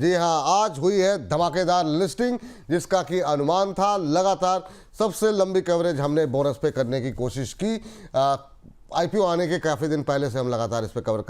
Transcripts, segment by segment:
जी हाँ, आज हुई है धमाकेदार लिस्टिंग, जिसका कि अनुमान था। लगातार सबसे लंबी कवरेज हमने बोनस पे करने की कोशिश की। आईपीओ आने के काफ़ी दिन पहले से हम लगातार इस पर कवर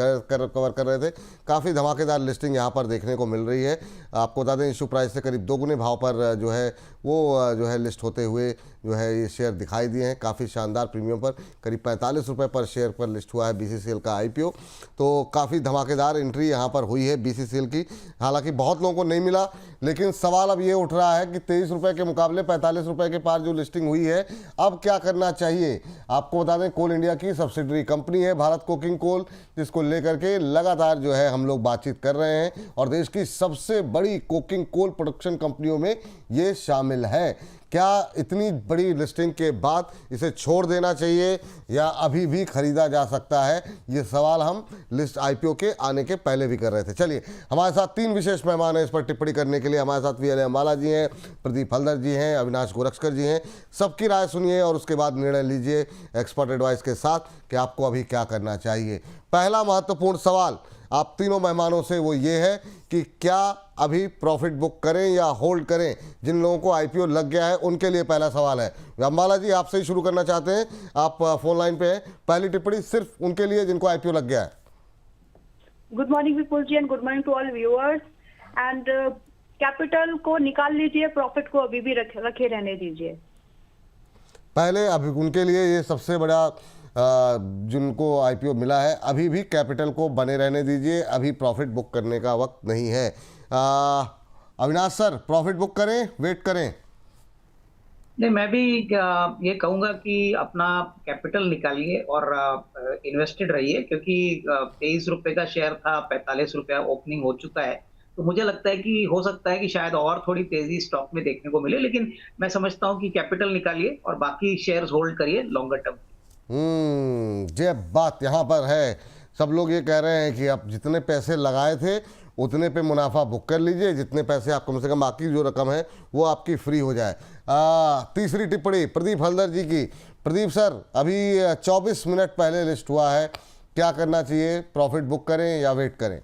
कर रहे थे। काफ़ी धमाकेदार लिस्टिंग यहाँ पर देखने को मिल रही है। आपको बता दें, इशू प्राइस से करीब 2 गुने भाव पर जो है वो जो है लिस्ट होते हुए जो है ये शेयर दिखाई दिए हैं। काफ़ी शानदार प्रीमियम पर करीब 45 रुपये पर शेयर पर लिस्ट हुआ है बीसीसीएल का आईपीओ। तो काफ़ी धमाकेदार एंट्री यहाँ पर हुई है बीसीसीएल की। हालांकि बहुत लोगों को नहीं मिला, लेकिन सवाल अब ये उठ रहा है कि 23 रुपये के मुकाबले 45 रुपये के पार जो लिस्टिंग हुई है, अब क्या करना चाहिए। आपको बता दें, कोल इंडिया की सब्सिडरी कंपनी है भारत कोकिंग कोल, जिसको लेकर के लगातार जो है हम लोग बातचीत कर रहे हैं और देश की सबसे बड़ी कोकिंग कोल प्रोडक्शन कंपनियों में ये शामिल है। क्या इतनी बड़ी लिस्टिंग के बाद इसे छोड़ देना चाहिए या अभी भी खरीदा जा सकता है, ये सवाल हम लिस्ट आईपीओ के आने के पहले भी कर रहे थे। चलिए, हमारे साथ 3 विशेष मेहमान हैं इस पर टिप्पणी करने के लिए। हमारे साथ वीएल अंबाला जी हैं, प्रदीप हल्दर जी हैं, अविनाश गोरखकर जी हैं। सबकी राय सुनिए और उसके बाद निर्णय लीजिए एक्सपर्ट एडवाइस के साथ कि आपको अभी क्या करना चाहिए। पहला महत्वपूर्ण सवाल आप तीनों मेहमानों से वो ये है कि क्या अभी प्रॉफिट बुक करें या होल्ड करें। जिन लोगों को आईपीओ लग गया है उनके लिए पहला सवाल है। अंबाला जी, आपसे ही शुरू करना चाहते हैं, आप फोन लाइन पे हैं। पहली टिप्पणी सिर्फ उनके लिए जिनको आईपीओ लग गया है। Good morning Vipul ji and good morning to all viewers. And capital को निकाल लीजिए, प्रॉफिट को अभी भी रखे रहने दीजिए। पहले अभी उनके लिए ये सबसे बड़ा जिनको आईपीओ मिला है, अभी भी कैपिटल को बने रहने दीजिए, अभी प्रॉफिट बुक करने का वक्त नहीं है। अविनाश सर, प्रॉफिट बुक करें, वेट करें? नहीं, मैं भी ये कहूंगा कि अपना कैपिटल निकालिए और इन्वेस्टेड रहिए, क्योंकि 23 रुपए का शेयर था, 45 रुपया ओपनिंग हो चुका है। तो मुझे लगता है कि हो सकता है कि शायद और थोड़ी तेजी स्टॉक में देखने को मिले, लेकिन मैं समझता हूं कि कैपिटल निकालिए और बाकी शेयर्स होल्ड करिए लॉन्गर टर्म। ये बात यहाँ पर है। सब लोग ये कह रहे हैं कि आप जितने पैसे लगाए थे उतने पे मुनाफा बुक कर लीजिए, जितने पैसे आप कम से कम बाकी जो रकम है वो आपकी फ्री हो जाए। तीसरी टिप्पणी प्रदीप हल्दर जी की। प्रदीप सर, अभी 24 मिनट पहले लिस्ट हुआ है, क्या करना चाहिए, प्रॉफिट बुक करें या वेट करें?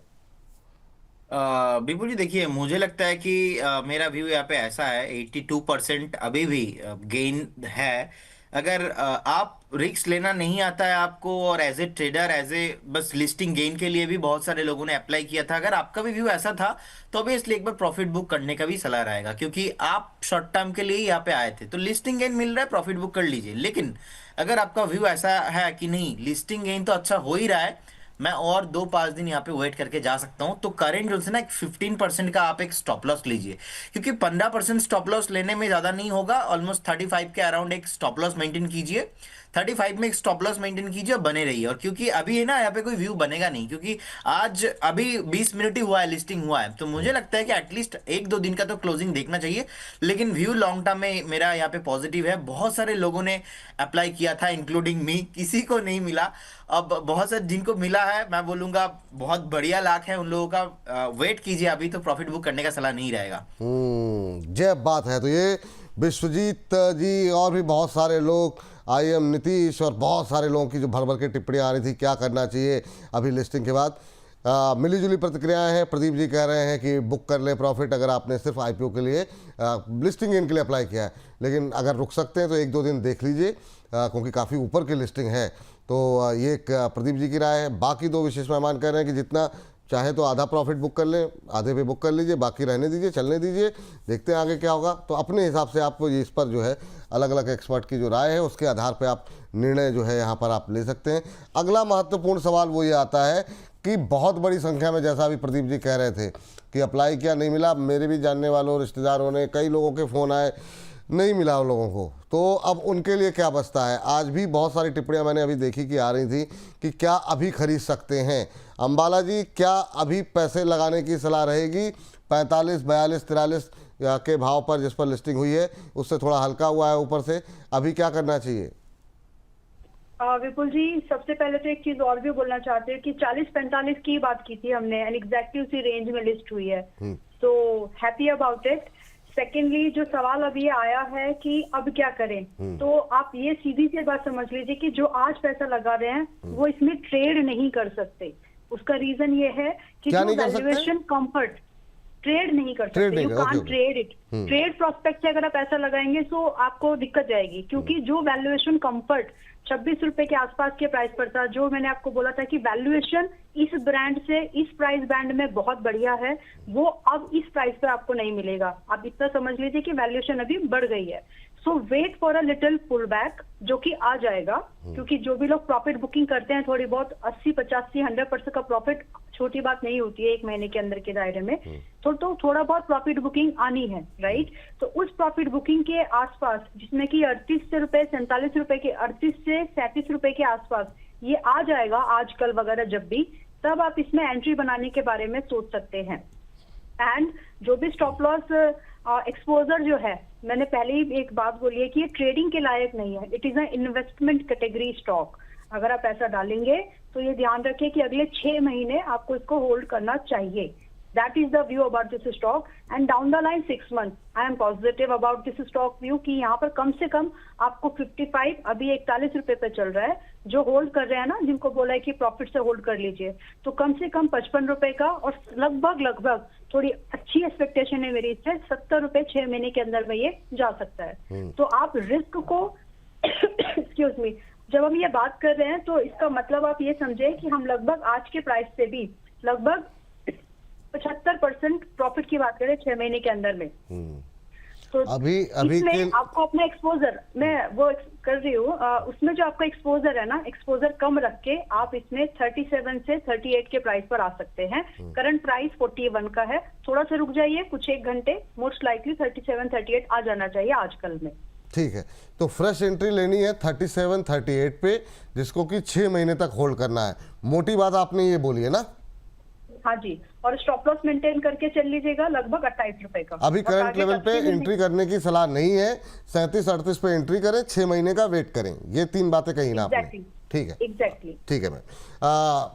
बिल्कुल जी, देखिए मुझे लगता है कि मेरा व्यू यहाँ पे ऐसा है, 82% अभी भी गेन है। अगर आप रिस्क लेना नहीं आता है आपको, और as a trader, as a बस लिस्टिंग गेन के लिए भी बहुत सारे लोगों ने अप्लाई किया था, अगर आपका भी व्यू ऐसा था तो अभी इसलिए एक बार प्रॉफिट बुक करने का भी सलाह रहेगा, क्योंकि आप शॉर्ट टर्म के लिए ही यहाँ पे आए थे। तो लिस्टिंग गेन मिल रहा है, प्रॉफिट बुक कर लीजिए। लेकिन अगर आपका व्यू ऐसा है कि नहीं, लिस्टिंग गेन तो अच्छा हो ही रहा है, मैं और 2-5 दिन यहाँ पे वेट करके जा सकता हूँ, तो करेंट जो है ना, एक 15% का आप एक स्टॉप लॉस लीजिए, क्योंकि 15% स्टॉप लॉस लेने में ज्यादा नहीं होगा। ऑलमोस्ट 35 के अराउंड एक स्टॉप लॉस मेंटेन कीजिए, 35 में एक स्टॉप लॉस मेंटेन कीजिए और बने रहिए। और क्योंकि अभी है ना, यहाँ पे कोई व्यू बनेगा नहीं, क्योंकि आज अभी 20 मिनट ही हुआ है, लिस्टिंग हुआ है, तो मुझे लगता है कि एटलीस्ट 1-2 दिन का तो क्लोजिंग देखना चाहिए। लेकिन व्यू लॉन्ग टर्म में मेरा यहाँ पे पॉजिटिव है। बहुत सारे लोगों ने अप्लाई किया था, इंक्लूडिंग मी, किसी को नहीं मिला। अब बहुत सारे जिनको मिला है, मैं बोलूंगा बहुत बढ़िया लाख है उन लोगों का। वेट कीजिए, अभी तो प्रॉफिट बुक करने का सलाह नहीं रहेगा। जब बात है तो ये विश्वजीत जी और भी बहुत सारे लोग, आईएम नीतीश और बहुत सारे लोगों की जो भर भर के टिप्पणियाँ आ रही थी, क्या करना चाहिए अभी लिस्टिंग के बाद। मिली जुली प्रतिक्रियाएं हैं। प्रदीप जी कह रहे हैं कि बुक कर ले प्रॉफिट, अगर आपने सिर्फ आईपीओ के लिए लिस्टिंग गेन के लिए अप्लाई किया है, लेकिन अगर रुक सकते हैं तो 1-2 दिन देख लीजिए, क्योंकि काफ़ी ऊपर की लिस्टिंग है। तो ये एक प्रदीप जी की राय है। बाकी 2 विशेष मेहमान कह रहे हैं कि जितना चाहे तो आधा प्रॉफिट बुक कर लें, आधे पे बुक कर लीजिए, बाकी रहने दीजिए, चलने दीजिए, देखते हैं आगे क्या होगा। तो अपने हिसाब से आप इस पर जो है अलग अलग एक्सपर्ट की जो राय है उसके आधार पे आप निर्णय जो है यहाँ पर आप ले सकते हैं। अगला महत्वपूर्ण सवाल वो ये आता है कि बहुत बड़ी संख्या में, जैसा अभी प्रदीप जी कह रहे थे कि अप्लाई किया नहीं मिला, मेरे भी जानने वालों, रिश्तेदारों ने, कई लोगों के फ़ोन आए, नहीं मिला उन लोगों को, तो अब उनके लिए क्या बचता है। आज भी बहुत सारी टिप्पणियां मैंने अभी देखी कि आ रही थी कि क्या अभी खरीद सकते हैं। अंबाला जी, क्या अभी पैसे लगाने की सलाह रहेगी? 45, 42, 43 के भाव पर जिस पर लिस्टिंग हुई है उससे थोड़ा हल्का हुआ है ऊपर से, अभी क्या करना चाहिए? विपुल जी, सबसे पहले तो एक चीज और भी बोलना चाहते हैं कि 40-45 की बात की थी हमने, एंड एग्जैक्टली उसी रेंज में लिस्ट हुई है, तो हैप्पी अबाउट इट। सेकेंडली, जो सवाल अभी आया है कि अब क्या करें, तो आप ये सीधी सी बात समझ लीजिए कि जो आज पैसा लगा रहे हैं वो इसमें ट्रेड नहीं कर सकते। उसका रीजन ये है कि जो वैल्यूएशन कंफर्ट, ट्रेड नहीं कर Trade सकते, नहीं यू कर- can't okay, okay. Trade it. Trade prospect से अगर आप पैसा लगाएंगे तो आपको दिक्कत जाएगी, क्योंकि जो वैल्यूएशन कंफर्ट 26 रुपए के आसपास के प्राइस पर था, जो मैंने आपको बोला था कि वैल्यूएशन इस ब्रांड से इस प्राइस बैंड में बहुत बढ़िया है, वो अब इस प्राइस पे आपको नहीं मिलेगा। आप इतना समझ लीजिए कि वैल्यूएशन अभी बढ़ गई है। So wait for a little pull back, जो कि आ जाएगा, क्योंकि जो भी लोग प्रॉफिट बुकिंग करते हैं थोड़ी बहुत 80, 85, 100% का प्रॉफिट छोटी बात नहीं होती है एक महीने के अंदर के दायरे में। तो थोड़ा बहुत प्रॉफिट बुकिंग आनी है, राइट। तो उस प्रॉफिट बुकिंग के आसपास, जिसमें कि 38 रुपए 47 रुपए के 38 से 37 रुपए के आसपास ये आ जाएगा आज कल वगैरह जब भी, तब आप इसमें एंट्री बनाने के बारे में सोच सकते हैं। एंड जो भी स्टॉप लॉस एक्सपोजर जो है, मैंने पहले ही एक बात बोली है कि ये ट्रेडिंग के लायक नहीं है, it is a investment category stock. अगर आप पैसा डालेंगे तो ये ध्यान रखें कि अगले 6 महीने आपको इसको होल्ड करना चाहिए। That is the view about this stock, and down the line 6 month I am positive about this stock view कि यहाँ पर कम से कम आपको 55, अभी 41 रुपए पे चल रहा है, जो होल्ड कर रहे हैं ना, जिनको बोला है कि प्रॉफिट से होल्ड कर लीजिए, तो कम से कम 55 रुपए का, और लगभग थोड़ी अच्छी एक्सपेक्टेशन है मेरी इससे 70 रुपए 6 महीने के अंदर में ये जा सकता है। तो आप रिस्क को एक्सक्यूज मी, जब हम ये बात कर रहे हैं तो इसका मतलब आप ये समझे कि हम लगभग आज के प्राइस से भी लगभग 75% प्रॉफिट की बात करें 6 महीने के अंदर में। तो अभी इसमें आपको अपना एक्सपोजर, मैं वो कर रही हूँ, उसमें जो आपका एक्सपोजर है ना, एक्सपोजर कम रख के आप इसमें 37 से 38 के प्राइस पर आ सकते हैं। करंट प्राइस 41 का है, थोड़ा सा रुक जाइए कुछ एक घंटे, मोस्ट लाइकली 37, 38 आ जाना चाहिए आजकल में। ठीक है, तो फ्रेश एंट्री लेनी है 37, 38 पे, जिसको कि 6 महीने तक होल्ड करना है। मोटी बात आपने ये बोली है ना? हाँ जी, और स्टॉप लॉस मेंटेन करके चल लीजिएगा लगभग 28 रुपए का। अभी और करंट आगे लेवल पे का एंट्री करने की सलाह नहीं है, 37-38 पे एंट्री करें, 6 महीने का वेट करें। ये 3 बातें कही ना आपने। Exactly. ठीक है, एग्जैक्टली। ठीक है मैम।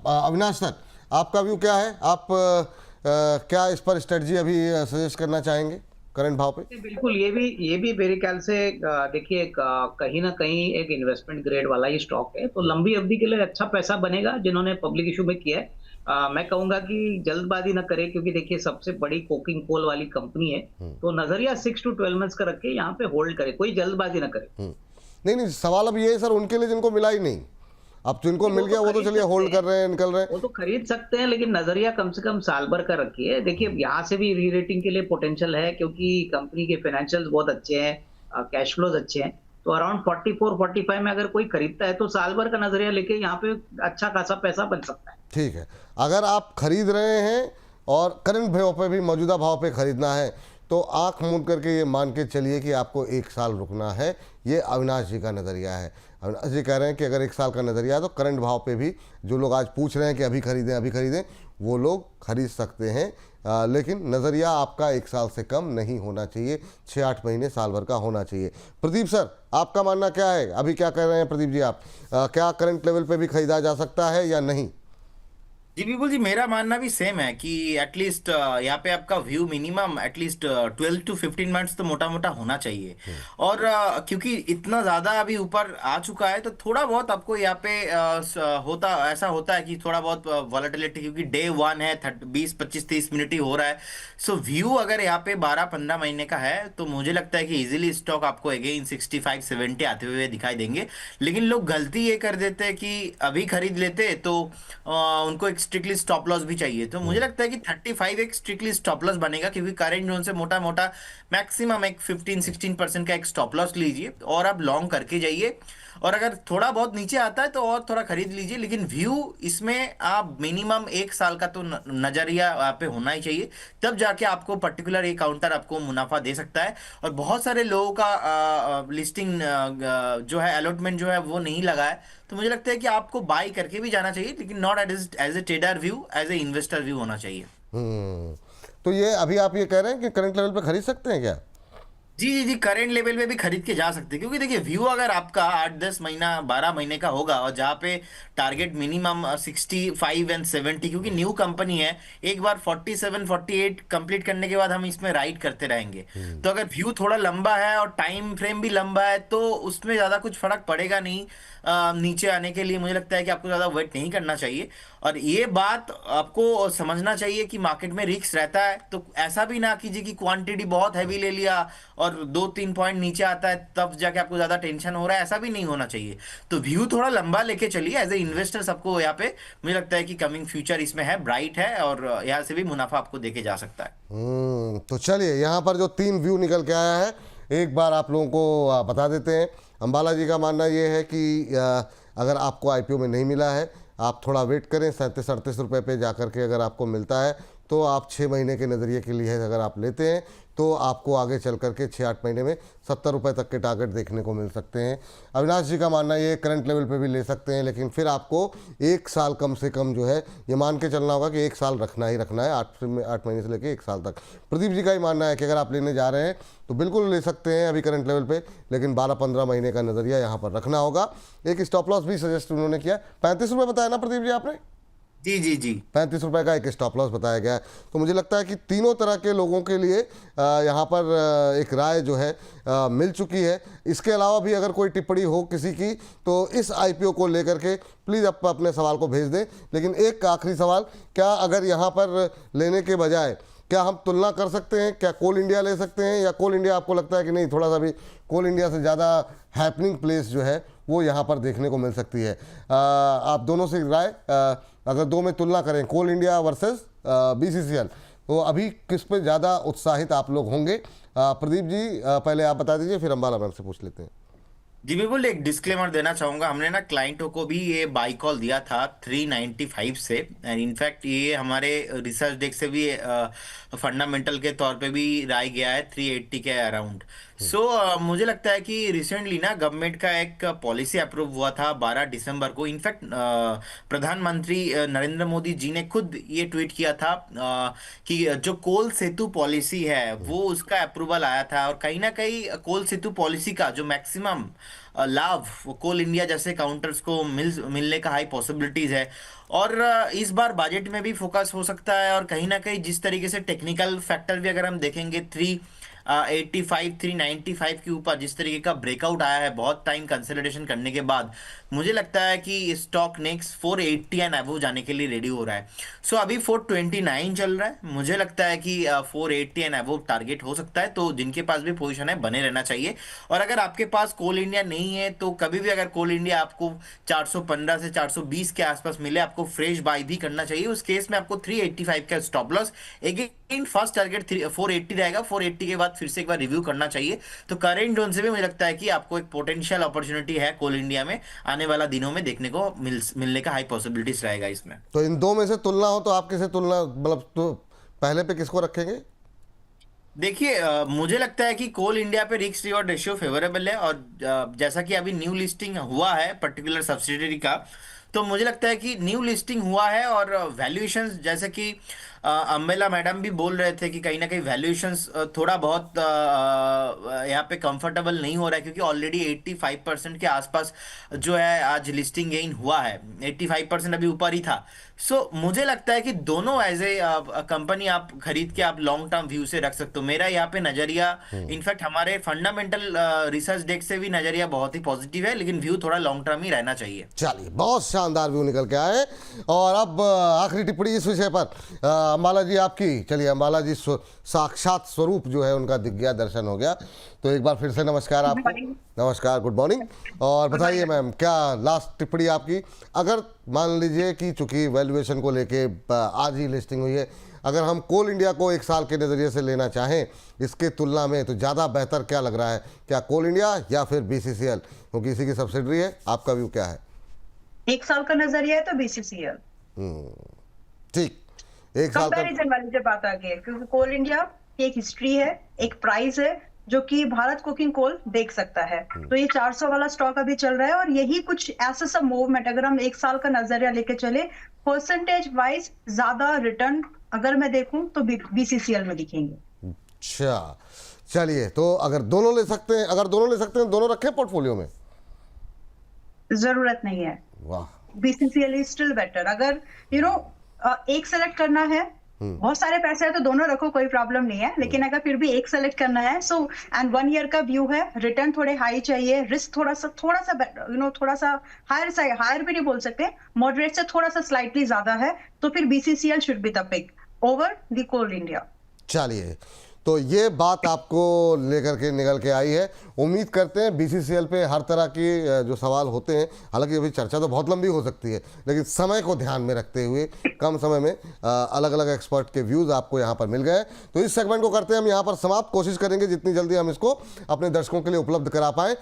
अविनाश सर, आपका व्यू क्या है? आप क्या इस पर स्ट्रेटजी अभी सजेस्ट करना चाहेंगे करंट भाव पे? बिल्कुल, ये भी मेरे ख्याल से देखिए कहीं ना कहीं एक इन्वेस्टमेंट ग्रेड वाला ही स्टॉक है, तो लंबी अवधि के लिए अच्छा पैसा बनेगा। जिन्होंने पब्लिक इशू में किया है, मैं कहूंगा कि जल्दबाजी ना करें, क्योंकि देखिए सबसे बड़ी कोकिंग कोल वाली कंपनी है, तो नजरिया 6 to 12 मंथ्स का रखे, यहाँ पे होल्ड करे, कोई जल्दबाजी ना करे। नहीं, सवाल अब ये है सर उनके लिए जिनको मिला ही नहीं, अब जिनको मिल गया वो तो चलिए होल्ड कर रहे हैं, निकल रहे हैं। वो तो खरीद सकते हैं, लेकिन नजरिया कम से कम साल भर का रखिए। देखिए यहाँ से भी री रेटिंग के लिए पोटेंशियल है, क्योंकि कंपनी के फाइनेंशियल्स बहुत अच्छे हैं, कैश फ्लोज अच्छे हैं। तो अराउंड 44-45 में अगर कोई खरीदता है तो साल भर का नजरिया लेके यहाँ पे अच्छा खासा पैसा बन सकता है। ठीक है, अगर आप खरीद रहे हैं और करंट भाव पे भी, मौजूदा भाव पे खरीदना है, तो आंख मूंद करके ये मान के चलिए कि आपको 1 साल रुकना है। ये अविनाश जी का नज़रिया है। अविनाश जी कह रहे हैं कि अगर 1 साल का नज़रिया है तो करंट भाव पे भी जो लोग आज पूछ रहे हैं कि अभी खरीदें, वो लोग खरीद सकते हैं। लेकिन नज़रिया आपका 1 साल से कम नहीं होना चाहिए, 6-8 महीने, साल भर का होना चाहिए। प्रदीप सर, आपका मानना क्या है? अभी क्या कर रहे हैं प्रदीप जी आप? क्या करंट लेवल पे भी खरीदा जा सकता है या नहीं? जी बिल्कुल जी, मेरा मानना भी सेम है कि एटलीस्ट यहाँ पे आपका view minimum at least 12 to 15 months तो मोटा मोटा होना चाहिए। और क्योंकि इतना ज़्यादा अभी ऊपर आ चुका है, तो थोड़ा बहुत आपको यहाँ पे ऐसा होता है कि थोड़ा बहुत वॉलेटिलिटी, क्योंकि डे 1 है, 20, 25, 30 मिनट ही हो रहा है। सो व्यू अगर यहाँ पे 12-15 महीने का है, तो मुझे लगता है कि इजीली स्टॉक आपको अगेन 65-70 आते हुए दिखाई देंगे। लेकिन लोग गलती ये कर देते हैं कि अभी खरीद लेते, तो उनको एक स्ट्रिक्टली स्टॉप लॉस भी चाहिए। तो मुझे लगता है कि 35 एक स्ट्रिक्टली स्टॉप लॉस बनेगा, क्योंकि करंट जोन से मोटा मोटा मैक्सिमम एक 15-16% का एक स्टॉप लॉस लीजिए और आप लॉन्ग करके जाइए। और अगर थोड़ा बहुत नीचे आता है तो और थोड़ा खरीद लीजिए, लेकिन व्यू इसमें आप मिनिमम 1 साल का तो नजरिया आप पे होना ही चाहिए, तब जाके आपको पर्टिकुलर एक काउंटर आपको मुनाफा दे सकता है। और बहुत सारे लोगों का लिस्टिंग जो है, अलॉटमेंट जो है वो नहीं लगा है, तो मुझे लगता है कि आपको बाई करके भी जाना चाहिए, लेकिन not as a trader view, as a investor view होना चाहिए। तो ये अभी आप ये कह रहे हैं कि करंट लेवल पे खरीद सकते हैं क्या? जी जी जी, करेंट लेवल पे भी खरीद के जा सकते हैं, क्योंकि देखिए व्यू अगर आपका 8-10 महीना 12 महीने का होगा, और जहाँ पे टारगेट मिनिमम 65 एंड 70, क्योंकि न्यू कंपनी है, एक बार 47-48 कंप्लीट करने के बाद हम इसमें राइड करते रहेंगे। तो अगर व्यू थोड़ा लंबा है और टाइम फ्रेम भी लंबा है, तो उसमें ज़्यादा कुछ फर्क पड़ेगा नहीं। नीचे आने के लिए मुझे लगता है कि आपको ज़्यादा वेट नहीं करना चाहिए। और ये बात आपको समझना चाहिए कि मार्केट में रिस्क रहता है, तो ऐसा भी ना कीजिए कि क्वांटिटी बहुत हैवी ले लिया और 2-3 पॉइंट नीचे आता है तब जाके आपको ज्यादा टेंशन हो रहा है, ऐसा भी नहीं होना चाहिए। तो व्यू थोड़ा लंबा लेके चलिए एज ए इन्वेस्टर। सबको यहाँ पे मुझे लगता है कि कमिंग फ्यूचर इसमें है, ब्राइट है, और यहाँ से भी मुनाफा आपको देके जा सकता है। तो चलिए यहाँ पर जो 3 व्यू निकल के आया है एक बार आप लोगों को बता देते हैं। अंबाला जी का मानना ये है कि अगर आपको आईपीओ में नहीं मिला है, आप थोड़ा वेट करें, 37-38 रुपये पे जा कर के अगर आपको मिलता है तो आप 6 महीने के नज़रिए के लिए अगर आप लेते हैं तो आपको आगे चल करके 6-8 महीने में 70 रुपये तक के टारगेट देखने को मिल सकते हैं। अविनाश जी का मानना ये करंट लेवल पे भी ले सकते हैं, लेकिन फिर आपको 1 साल कम से कम जो है ये मान के चलना होगा कि 1 साल रखना ही रखना है, 8 महीने से लेकर 1 साल तक। प्रदीप जी का ही मानना है कि अगर आप लेने जा रहे हैं तो बिल्कुल ले सकते हैं अभी करंट लेवल पे, लेकिन 12-15 महीने का नज़रिया यहाँ पर रखना होगा। एक स्टॉप लॉस भी सजेस्ट उन्होंने किया, 35 रुपये बताया ना प्रदीप जी आपने? जी जी जी 35 रुपये का एक स्टॉप लॉस बताया गया है। तो मुझे लगता है कि तीनों तरह के लोगों के लिए यहाँ पर एक राय जो है मिल चुकी है। इसके अलावा भी अगर कोई टिप्पणी हो किसी की तो इस आईपीओ को लेकर के प्लीज़ आप अपने सवाल को भेज दें। लेकिन एक आखिरी सवाल, क्या अगर यहाँ पर लेने के बजाय क्या हम तुलना कर सकते हैं, क्या कोल इंडिया ले सकते हैं, या कोल इंडिया आपको लगता है कि नहीं, थोड़ा सा भी कोल इंडिया से ज़्यादा हैपनिंग प्लेस जो है वो यहाँ पर देखने को मिल सकती है? आप दोनों से राय, अगर दो में तुलना करें कोल इंडिया वर्सेस बीसीसीएल, तो अभी किस पे ज़्यादा उत्साहित आप लोग होंगे? प्रदीप जी पहले आप बता दीजिए, फिर अंबाला मैम से पूछ लेते हैं। जी बिल्कुल, एक डिस्क्लेमर देना चाहूंगा। हमने ना क्लाइंटों को भी ये बाई कॉल दिया था 395 से, एंड इनफैक्ट ये हमारे रिसर्च डेस्क से भी फंडामेंटल के तौर पे भी राय गया है 380 के अराउंड। सो मुझे लगता है कि रिसेंटली ना गवर्नमेंट का एक पॉलिसी अप्रूव हुआ था 12 दिसंबर को। इनफैक्ट प्रधानमंत्री नरेंद्र मोदी जी ने खुद ये ट्वीट किया था कि जो कोल सेतु पॉलिसी है वो उसका अप्रूवल आया था, और कहीं ना कहीं कोल सेतु पॉलिसी का जो मैक्सिमम लाभ वो कोल इंडिया जैसे काउंटर्स को मिलने का हाई पॉसिबिलिटीज है। और इस बार बजट में भी फोकस हो सकता है, और कहीं ना कहीं जिस तरीके से टेक्निकल फैक्टर भी अगर हम देखेंगे 385 395 के ऊपर जिस तरीके का ब्रेकआउट आया है बहुत टाइम कंसोलिडेशन करने के बाद, मुझे लगता है कि स्टॉक नेक्स्ट 480 एंड अबव जाने के लिए रेडी हो रहा है। सो अभी 429 चल रहा है, मुझे लगता है कि 480 एंड अबव टारगेट हो सकता है। तो जिनके पास भी पोजीशन है बने रहना चाहिए। और अगर आपके पास कोल इंडिया नहीं है तो कभी भी अगर कोल इंडिया आपको 415 से 420 के आसपास मिले, आपको फ्रेश बाय भी करना चाहिए। उस केस में आपको 385 का stop loss, again first target 480 रहेगा, 480 के बाद फिर से एक बार रिव्यू करना चाहिए। तो करेंट जोन से भी मुझे लगता है कि आपको एक पोटेंशियल अपॉर्चुनिटी है कोल इंडिया में आने वाला दिनों में देखने को मिलने का हाई पॉसिबिलिटीज रहेगा इसमें। तो इन दो में से तुलना हो तो आप किसे तुलना, मतलब तो पहले पे किसको रखेंगे? देखिए मुझे लगता है कि कोल इंडिया पे रिस्क रिवॉर्ड रेशियो फेवरेबल है, और जैसा कि अभी न्यू लिस्टिंग हुआ है पर्टिकुलर सब्सिडियरी का, तो मुझे लगता है कि न्यू लिस्टिंग हुआ है और वैल्यूएशंस जैसे कि अम्बेला मैडम भी बोल रहे थे कि कहीं ना कहीं वैल्यूएशंस थोड़ा बहुत यहाँ पे कंफर्टेबल नहीं हो रहा है, क्योंकि ऑलरेडी 85% के आसपास जो है आज लिस्टिंग गेन हुआ है, 85% अभी ऊपर ही था। सो मुझे लगता है कि दोनों एज ए कंपनी आप खरीद के आप लॉन्ग टर्म व्यू से रख सकते हो। मेरा यहाँ पे नजरिया, इनफैक्ट हमारे फंडामेंटल रिसर्च डेस्क से भी नजरिया बहुत ही पॉजिटिव है, लेकिन व्यू थोड़ा लॉन्ग टर्म ही रहना चाहिए। चलिए, बहुत शानदार व्यू निकल के आए। और अब आखिरी टिप्पणी इस विषय पर अंबाला जी आपकी। चलिए, अंबाला जी साक्षात स्वरूप जो है उनका दिख गया, दर्शन हो गया। तो एक बार फिर से नमस्कार आपको। नमस्कार, गुड मॉर्निंग। और बताइए मैम, क्या लास्ट टिप्पणी आपकी? अगर मान लीजिए कि चूंकि वैल्यूएशन को लेके आज ही लिस्टिंग हुई है, अगर हम कोल इंडिया को 1 साल के नज़रिए से लेना चाहें इसके तुलना में, तो ज़्यादा बेहतर क्या लग रहा है? क्या कोल इंडिया या फिर बीसीसीएल, क्योंकि इसी की सब्सिडरी है? आपका व्यू क्या है? 1 साल का नजरिया है तो बीसीसीएल। ठीक, 1 साल का कंपैरिजन वाली जब बात आ गई है, क्योंकि कोल इंडिया की एक हिस्ट्री है, एक प्राइस है जो कि भारत कुकिंग कोल देख सकता है। तो ये 400 वाला स्टॉक अभी चल रहा है, और यही कुछ ऐसा सब मूवमेंट अगर हम 1 साल का नजरिया लेके चले, परसेंटेज वाइज ज्यादा रिटर्न अगर मैं देखूं तो बीसीसीएल में दिखेंगे। अच्छा, चलिए, तो अगर दोनों ले सकते हैं, दोनों रखें पोर्टफोलियो में? जरूरत नहीं है। वाह। BCCL is still better. अगर एक सेलेक्ट करना है, बहुत सारे पैसे है तो दोनों रखो, कोई प्रॉब्लम नहीं है, लेकिन अगर फिर भी एक सेलेक्ट करना है, सो एंड 1 ईयर का व्यू है, रिटर्न थोड़े हाई चाहिए, रिस्क थोड़ा सा थोड़ा सा हायर भी नहीं बोल सकते, मॉडरेट से थोड़ा सा स्लाइटली ज्यादा है, तो फिर BCCL should be the pick over the Coal India. चलिए, तो ये बात आपको लेकर के निकल के आई है। उम्मीद करते हैं बीसीसीएल पे हर तरह की जो सवाल होते हैं, हालांकि अभी चर्चा तो बहुत लंबी हो सकती है, लेकिन समय को ध्यान में रखते हुए कम समय में अलग अलग एक्सपर्ट के व्यूज़ आपको यहाँ पर मिल गए। तो इस सेगमेंट को करते हैं हम यहाँ पर समाप्त। कोशिश करेंगे जितनी जल्दी हम इसको अपने दर्शकों के लिए उपलब्ध करा पाएँ।